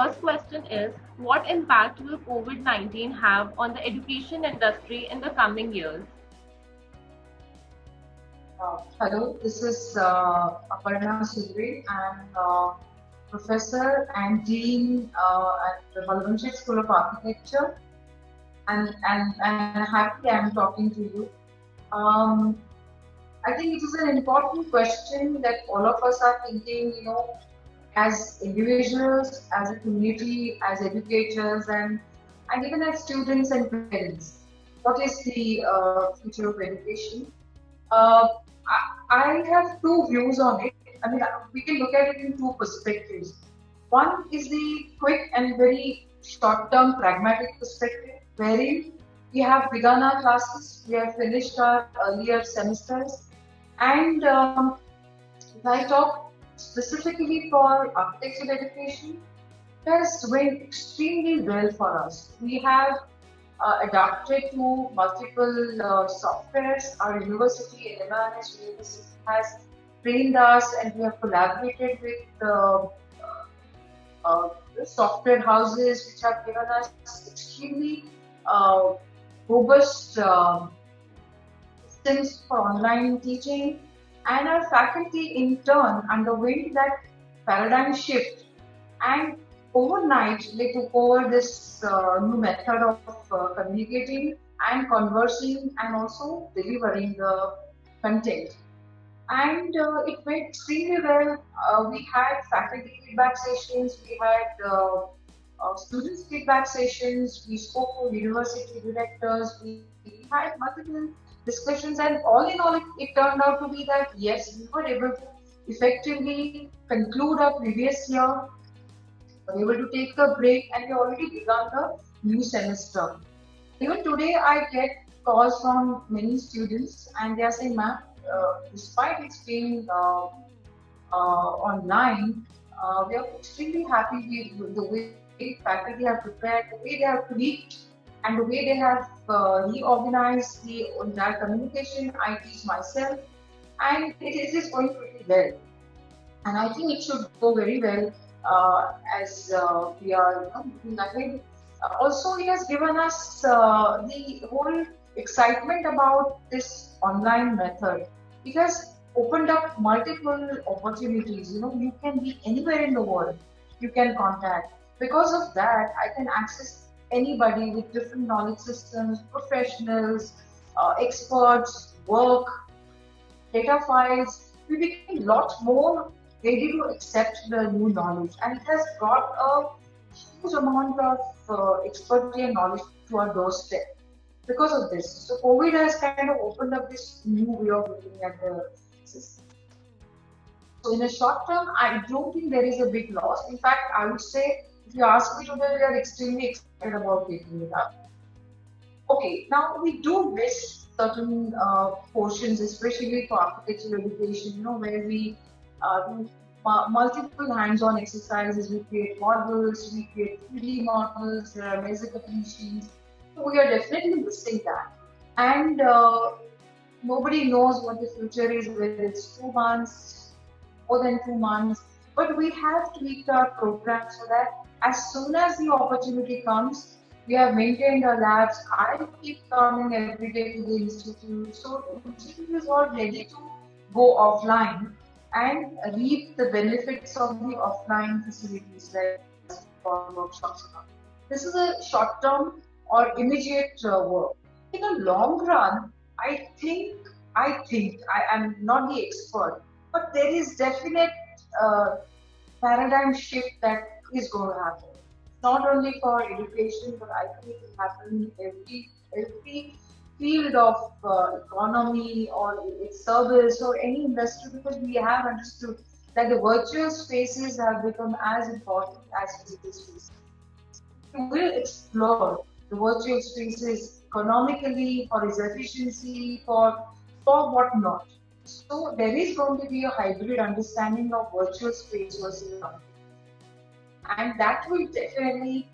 first question is, what impact will COVID-19 have on the education industry in the coming years? Hello, this is Aparna Surve. I'm Professor and Dean at the Balwant Sheth School of Architecture, and happy I'm talking to you. Um, I think it is an important question that all of us are thinking, as individuals, as a community, as educators, and even as students and parents. What is the future of education? Uh, I have two views on it. I mean, we can look at it in two perspectives. One is the quick and very short-term pragmatic perspective, wherein we have begun our classes, we have finished our earlier semesters, and if I talk specifically for architectural education, it has went extremely well for us. We have adapted to multiple softwares. Our university, NMIMS University, has trained us, and we have collaborated with software houses which have given us extremely uh, robust systems for online teaching. And our faculty, in turn, underwent that paradigm shift, and overnight they took over this new method of communicating and conversing and also delivering the content. And it went extremely well. We had faculty feedback sessions, we had students feedback sessions, we spoke to university directors, we had multiple discussions, and all in all, it turned out to be that yes, we were able to effectively conclude our previous year, were able to take a break, and we already begun the new semester. Even today, I get calls from many students, and they are saying, "Ma'am, despite it's being online, we are extremely happy with the way faculty have prepared, the way they have tweaked, and the way they have reorganized the entire communication. I teach myself, and it is going pretty well. And I think it should go very well as we are looking ahead. Also, it has given us the whole excitement about this online method. It has opened up multiple opportunities. You can be anywhere in the world. You can contact. Because of that, I can access anybody with different knowledge systems, professionals, experts, work, data files. We became a lot more ready to accept the new knowledge, and it has brought a huge amount of expertise and knowledge to our doorstep because of this. So COVID has kind of opened up this new way of looking at the system. So in the short term, I don't think there is a big loss. In fact, I would say, if you ask me today, we are extremely excited about taking it up. Okay, now we do miss certain portions, especially for architectural education, where we do multiple hands-on exercises. We create models, we create 3D models, there are laser cutting machines. So we are definitely missing that. And nobody knows what the future is, whether it's 2 months, more than 2 months. But we have tweaked our program so that as soon as the opportunity comes, we have maintained our labs. I keep coming every day to the institute. So the institute is all ready to go offline and reap the benefits of the offline facilities like for workshops. This is a short-term or immediate work. In the long run, I am not the expert, but there is definite paradigm shift that is going to happen. Not only for education, but I think it will happen in every field of economy or its service or any industry, because we have understood that the virtual spaces have become as important as physical spaces. We will explore the virtual spaces economically, for its efficiency, for what not. So there is going to be a hybrid understanding of virtual space versus real. And that will definitely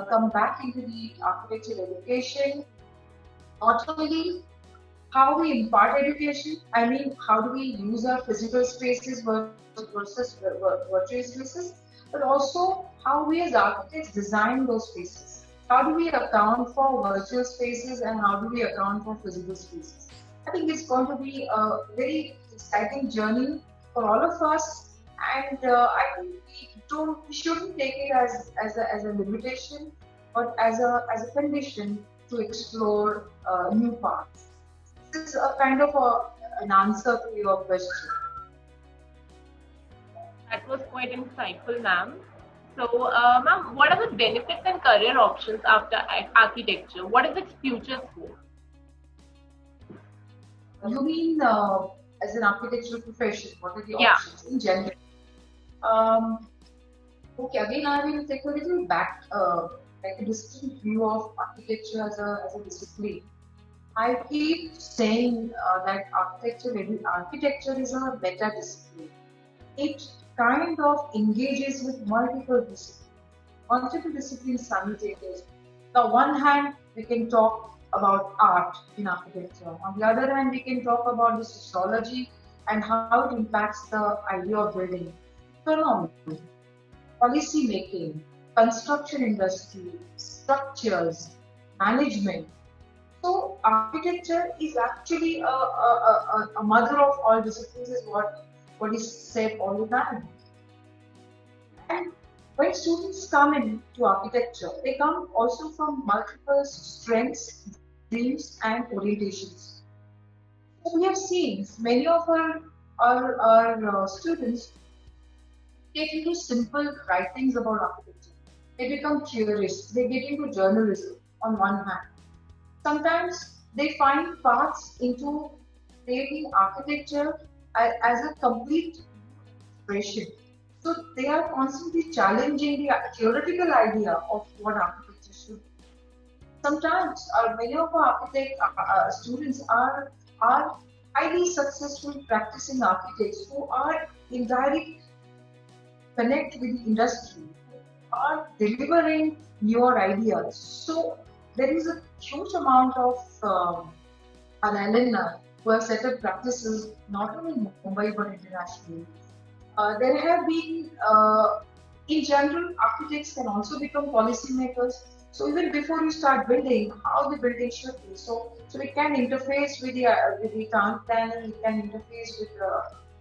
come back into the architectural education. Not only how we impart education, I mean, how do we use our physical spaces versus virtual spaces, but also how we as architects design those spaces. How do we account for virtual spaces and how do we account for physical spaces? I think it's going to be a very exciting journey for all of us, and I think we shouldn't take it as a limitation, but as a condition to explore new paths. This is a kind of an answer to your question. That was quite insightful, ma'am. So, ma'am, what are the benefits and career options after architecture? What is its future scope? You mean as an architectural profession? What are the Yeah. options in general? Um, okay, again, I will take a little back, like a distinct view of architecture as a discipline. I keep saying that architecture is a meta discipline. It kind of engages with multiple disciplines simultaneously. On one hand, we can talk about art in architecture. On the other hand, we can talk about the sociology and how it impacts the idea of building, economy, policy making, construction industry, structures, management. So architecture is actually a mother of all disciplines, is what is said all the time. And when students come into architecture, they come also from multiple strengths, dreams, and orientations. So we have seen many of our students get into simple writings about architecture. They become curious. They get into journalism on one hand. Sometimes they find paths into creating architecture as a complete expression. So they are constantly challenging the theoretical idea of what architecture should be. Sometimes many of our students are highly successful practicing architects who are in direct connect with the industry, are delivering your ideas. So there is a huge amount of our alumni who have set up practices not only in Mumbai but internationally. There have been, in general, architects can also become policymakers. So even before you start building, how the building should be. So it can interface with the town planning, it can interface with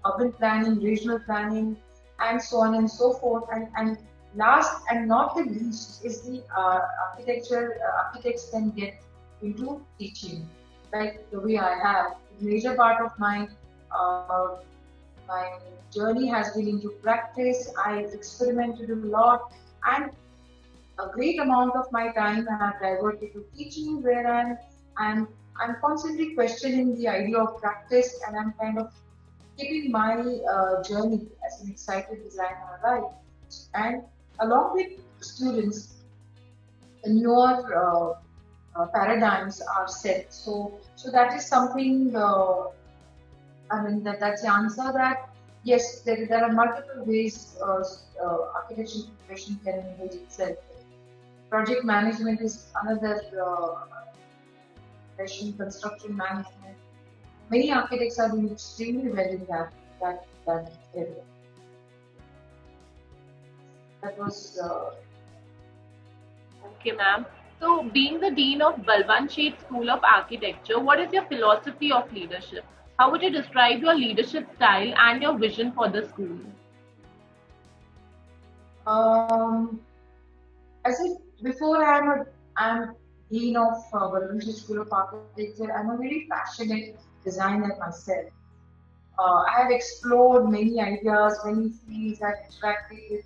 urban planning, regional planning, and so on and so forth. And last and not the least is the architects can get into teaching, like the way I have. A major part of uh, my journey has been into practice. I experimented a lot, and a great amount of my time I have diverted to teaching, where I'm constantly questioning the idea of practice, and I'm kind of keeping my journey as an excited designer alive. And along with students, newer paradigms are set. So that is something. I mean that's the answer. That yes, there are multiple ways architecture profession can engage itself. Project management is another profession. Construction management. Many architects are doing extremely well in that area. That was Okay, ma'am. So, being the Dean of Balwant Sheth School of Architecture, what is your philosophy of leadership? How would you describe your leadership style and your vision for the school? um, as if before I'm dean of Balwant Sheth School of Architecture. I'm a very passionate designer myself. I have explored many ideas, many fields. I've interacted with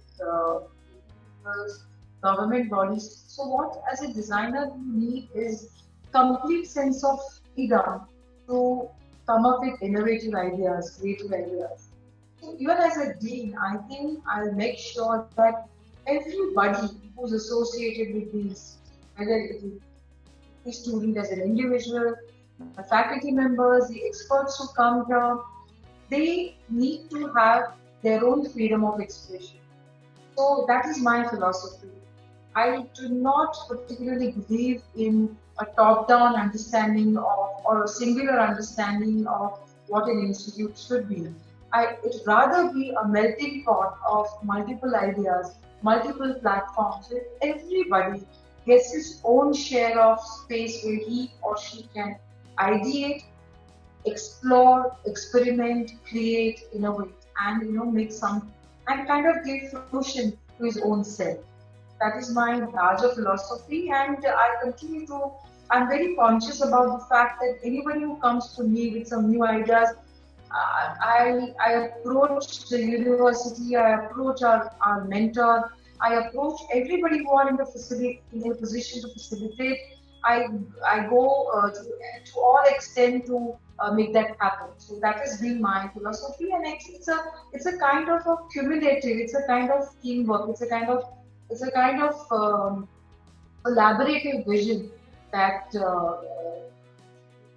peoples, government bodies. So, what as a designer you need is complete sense of freedom to come up with innovative ideas, creative ideas. So, even as a dean, I think I'll make sure that everybody who's associated with these, whether it is the student as an individual, the faculty members, the experts who come here, they need to have their own freedom of expression. So that is my philosophy. I do not particularly believe in a top-down understanding of or a singular understanding of what an institute should be. it rather be a melting pot of multiple ideas, multiple platforms where everybody gets his own share of space where he or she can ideate, explore, experiment, create, innovate, and make some and kind of give fruition to his own self. That is my larger philosophy, and I continue to. I'm very conscious about the fact that anybody who comes to me with some new ideas, I approach the university, I approach our mentor, I approach everybody who are in the facility in a position to facilitate. I I go to all extent to make that happen. So that has been my philosophy, and it's a kind of a cumulative, it's a kind of teamwork, it's a kind of collaborative vision that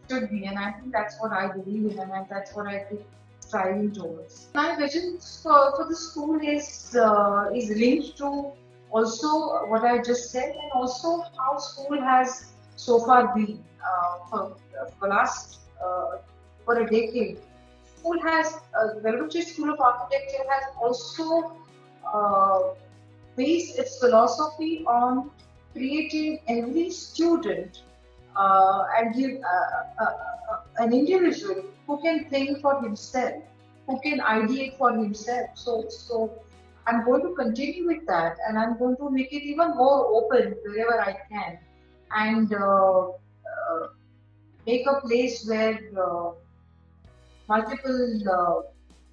should be, and I think that's what I believe in, and that's what I keep striving towards. My vision for the school is linked to also what I just said, and also how school has so far been for last for a decade. School has the Balwant Sheth School of Architecture has also uh, based its philosophy on creating every student and give an individual who can think for himself, who can ideate for himself. So I'm going to continue with that, and I'm going to make it even more open wherever I can, and make a place where multiple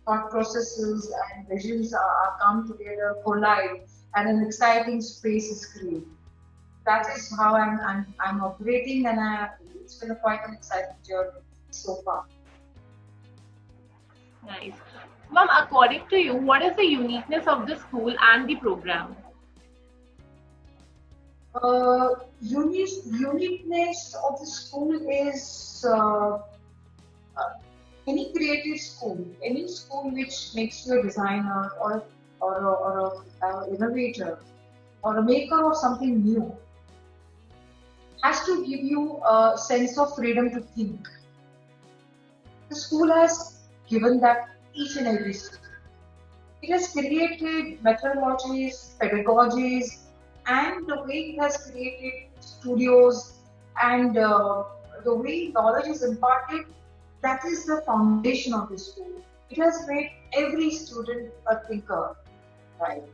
thought processes and visions are come together, collide, and an exciting space is created. That is how I'm operating, and it's been quite an exciting journey so far. Nice. Ma'am, according to you, what is the uniqueness of the school and the program? Uniqueness of the school is uh, any creative school, any school which makes you a designer or a innovator or a maker of something new has to give you a sense of freedom to think. The school has given that each and every student. It has created methodologies, pedagogies, and the way it has created studios and the way knowledge is imparted, that is the foundation of the school. It has made every student a thinker, right?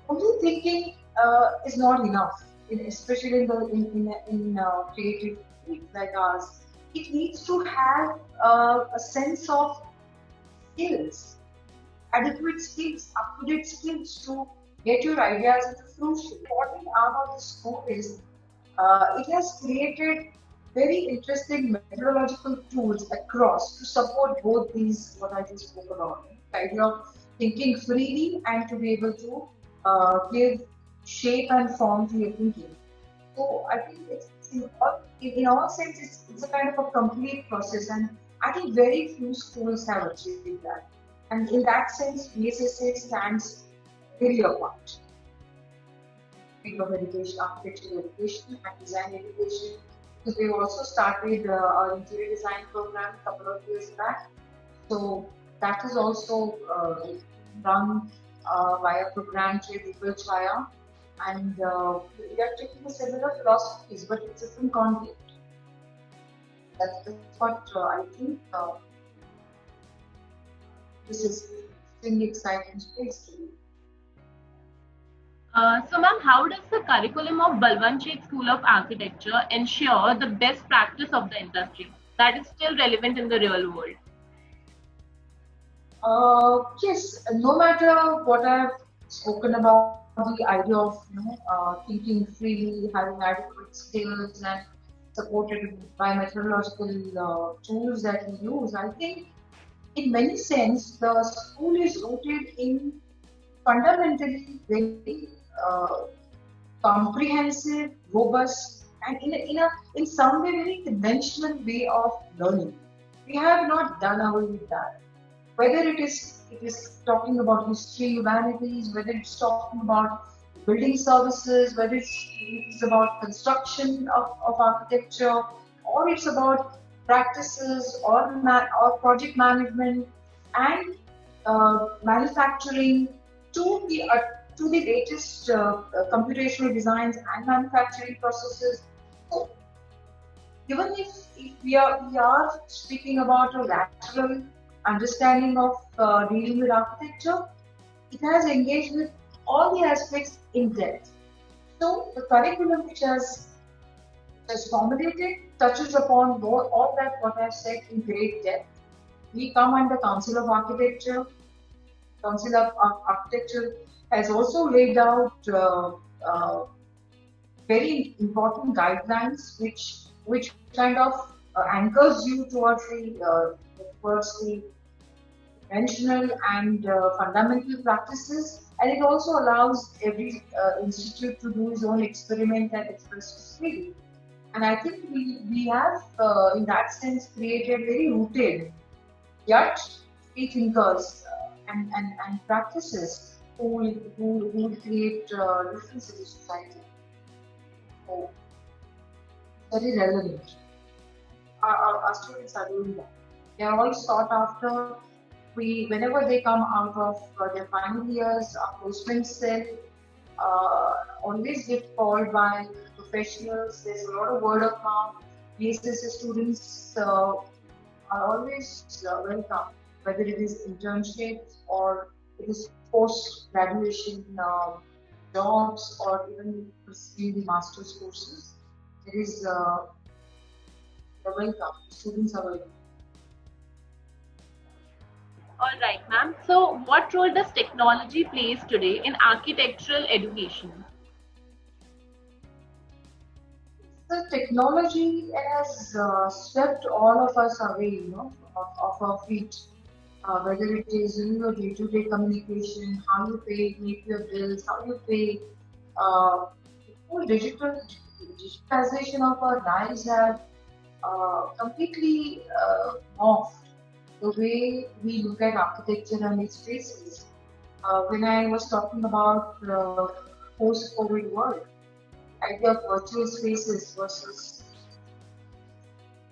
Only thinking is not enough, especially in creative fields like ours. It needs to have a sense of skills, adequate skills, up-to-date skills to get your ideas into fruition. What we are about the school is it has created very interesting methodological tools across to support both these, what I just spoke about, the idea of thinking freely and to be able to give shape and form to your thinking. So I think it's in all sense it's a kind of a complete process, and I think very few schools have achieved that. And in that sense, BSSA stands very apart. Field of education, architectural education, and design education. So they also started our interior design program a couple of years back. So that is also run by a program called Equal Chaya, and we are taking a similar philosophies, but it's a different content. That's what I think. This is extremely exciting space to me. So, ma'am, how does the curriculum of Balwant Sheth School of Architecture ensure the best practice of the industry that is still relevant in the real world? Yes, no matter what I've spoken about, the idea of thinking freely, having adequate skills, and supported by methodological tools that we use, I think in many sense the school is rooted in fundamentally very comprehensive, robust, and in some way very conventional way of learning. We have not done away with that. Whether it is talking about history, humanities, whether it's talking about building services, whether it's about construction of architecture, or it's about practices or project management. and manufacturing to the latest computational designs and manufacturing processes. So even if we are speaking about a lateral understanding of dealing with architecture, it has engaged with all the aspects in depth. So the curriculum which has formulated touches upon all that what I've said in great depth. We come under Council of Architecture. Council of Architecture has also laid out very important guidelines which kind of anchors you towards the conventional and fundamental practices, and it also allows every institute to do its own experiment and express its freely. And I think we have, in that sense, created very rooted yet free thinkers and practices who will create difference in the society. So, very relevant. Our students are doing that. They are all sought after. Whenever they come out of their final years, our placement cell always get called by professionals. There's a lot of word of mouth. BSS students are always welcome, whether it is internships or it is post-graduation jobs or even pursuing the master's courses. It is they're welcome. Students are welcome. All right, ma'am. So, what role does technology plays today in architectural education? The technology has swept all of us away, of our feet. Whether it is your day-to-day communication, how you make your bills, how you pay, the whole digitalization of our lives have completely morphed the way we look at architecture and its spaces. When I was talking about post-COVID world, idea of virtual spaces versus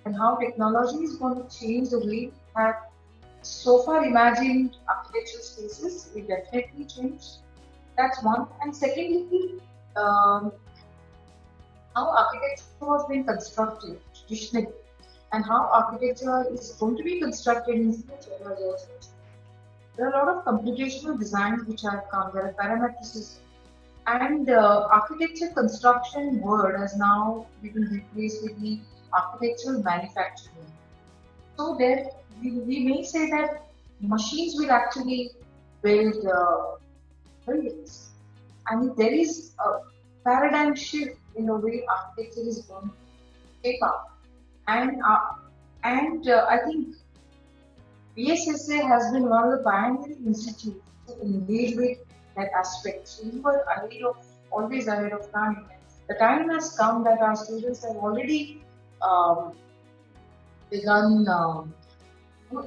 and how technology is going to change the way we have so far imagined architectural spaces. It definitely changed. That's one. And secondly, um, how architecture was being constructed traditionally and how architecture is going to be constructed in future. There are a lot of computational designs which have come. There are parametricists and architecture construction word has now been replaced with the architectural manufacturing. So there, we may say that machines will actually build buildings, and if there is a paradigm shift in the way architecture is going to take up, and I think BSSA has been one of the pioneering institutes to engage with that aspect. So we were always ahead of time. The time has come that our students have already um, begun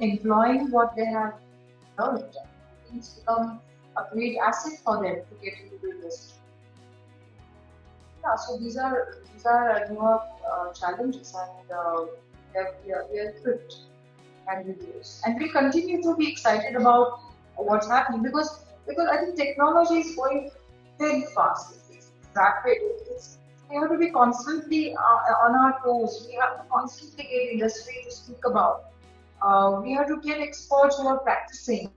employing what they have learned. It's become a great asset for them to get into the industry. Yeah, so these are newer challenges, and we are equipped and with those. And we continue to be excited about what's happening because I think technology is going very fast. It's rapid. We have to be constantly on our toes. We have to constantly get industry to speak about. We have to get experts who are practicing,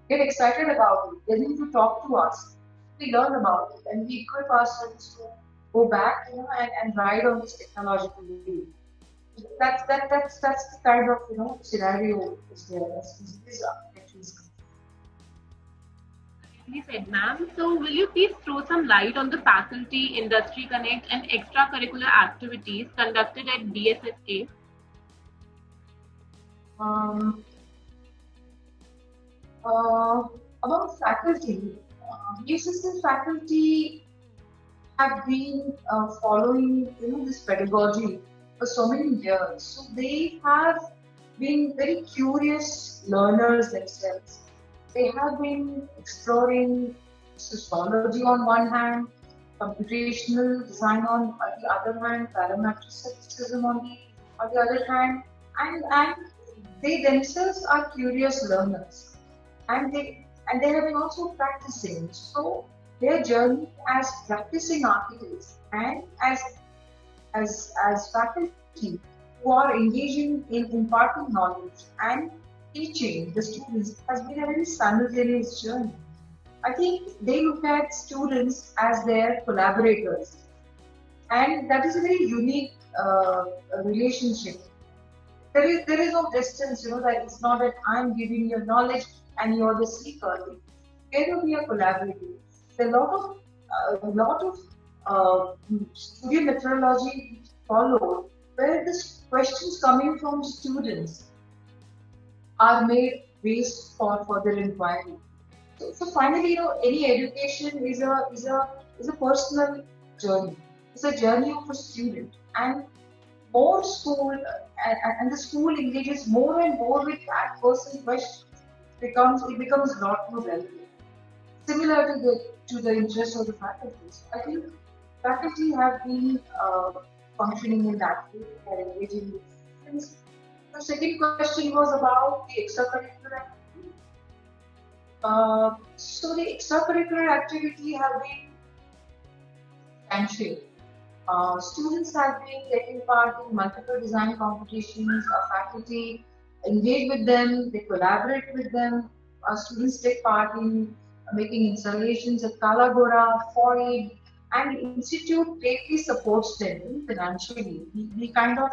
get excited about it, get them to talk to us. We learn about it, and we equip ourselves to go back, and ride on this technological wave. That's the kind of scenario is there as this architecture is concerned. Rightly said, ma'am. So, will you please throw some light on the faculty, industry connect, and extracurricular activities conducted at BSSA? Um, uh, about faculty, UCC faculty have been following this pedagogy for so many years. So they have been very curious learners themselves. They have been exploring sociology on one hand, computational design on the other hand, parametricism on the other hand, and they themselves are curious learners. and they have been also practicing. So their journey as practicing architects and as faculty who are engaging in imparting knowledge and teaching the students has been a very simultaneous journey. I think they look at students as their collaborators, and that is a very unique relationship. There is no distance, that it's not that I'm giving you knowledge and you're the seeker. Together we are collaborating. There are a lot of studio methodology followed where the questions coming from students are made based for further inquiry. So finally, any education is a personal journey. It's a journey of a student, and more school and the school engages more and more with that person's questions. It becomes a lot more relevant, similar to the interest of the faculty. So I think faculty have been functioning in that way. They are engaging with students. The second question was about the extracurricular activity. So the extracurricular activity have been substantial. Students have been taking part in multiple design competitions. Our faculty engage with them, they collaborate with them. Our students take part in making installations at Kalagora, Foyd, and the institute greatly supports them financially. We kind of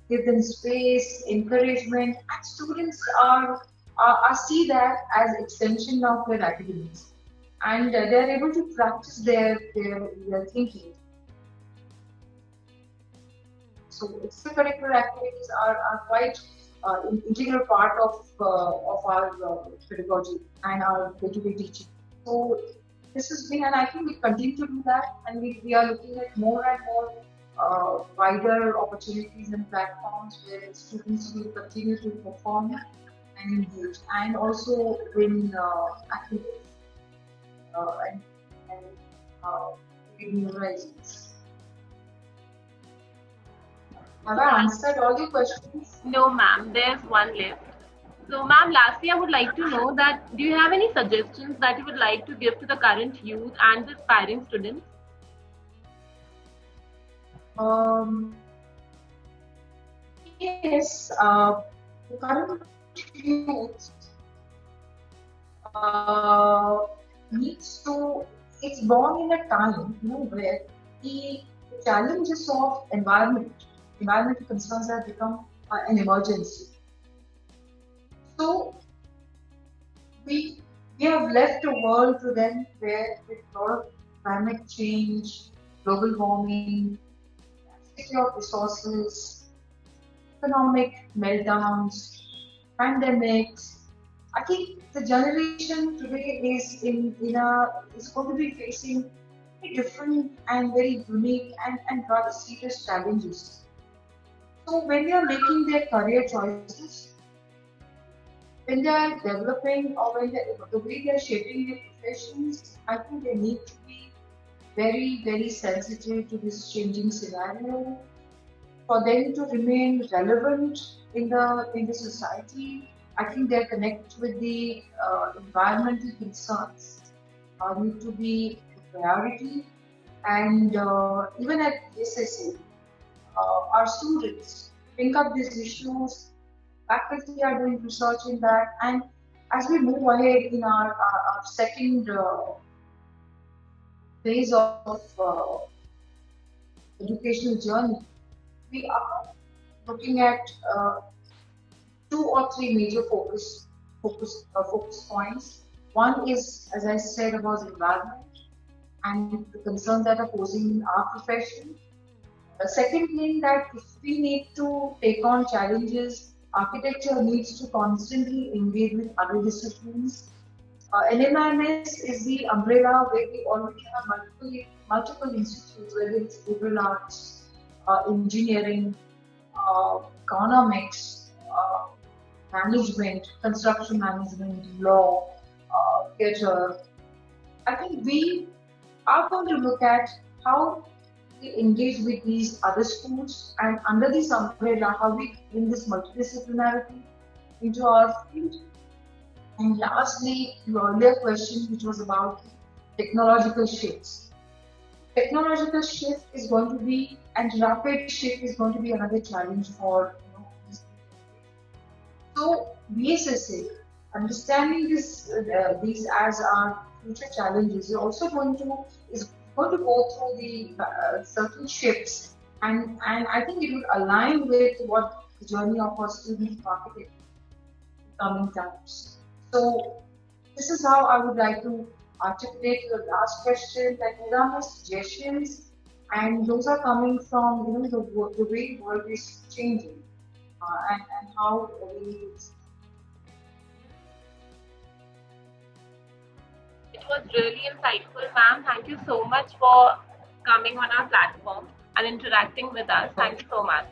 give them space, encouragement, and students are see that as extension of their academics, and they are able to practice their thinking. So extracurricular activities are quite integral part of our pedagogy and our day-to-day teaching. So this has been, and I think we continue to do that, and we are looking at more and more wider opportunities and platforms where students will continue to perform and engage, and also win activities and give new horizons. Have I answered all your questions? No, ma'am, there's one left. So, ma'am, lastly, I would like to know that do you have any suggestions that you would like to give to the current youth and the aspiring students? Um, yes, the current youth uh, needs to, it's born in a time, where the challenges of environmental concerns have become an emergency. So we we have left a world to them where with a lot of climate change, global warming, scarcity of resources, economic meltdowns, pandemics. I think the generation today is going to be facing very different and very unique and rather serious challenges. So when they are making their career choices, when they are developing or the way they are shaping their professions, I think they need to be very, very sensitive to this changing scenario for them to remain relevant in the society. I think their connect with the environmental concerns need to be a priority. And even at SSA, our students think up these issues. Faculty are doing research in that, and as we move ahead in our second phase of educational journey, we are looking at two or three major focus points. One is, as I said, about the environment and the concerns that are posing in our profession. The second thing, that if we need to take on challenges, architecture needs to constantly engage with other disciplines. NMIMS is the umbrella where we already have multiple institutes, whether it's liberal arts, engineering, economics, management, construction management, law, theatre. I think we are going to look at how we engage with these other schools, and under this umbrella, how we bring this multidisciplinarity into our field. And lastly, the earlier question, which was about technological shifts. Technological shift is going to be, and rapid shift is going to be another challenge for these so BSSA, understanding these as our future challenges, is going to go through the certain shifts, and I think it would align with what the journey of our student marketing in coming times. So this is how I would like to articulate the last question. That there are my suggestions, and those are coming from the way the world is changing, and how we need to. It was really insightful, ma'am. Thank you so much for coming on our platform and interacting with us. Thank you so much.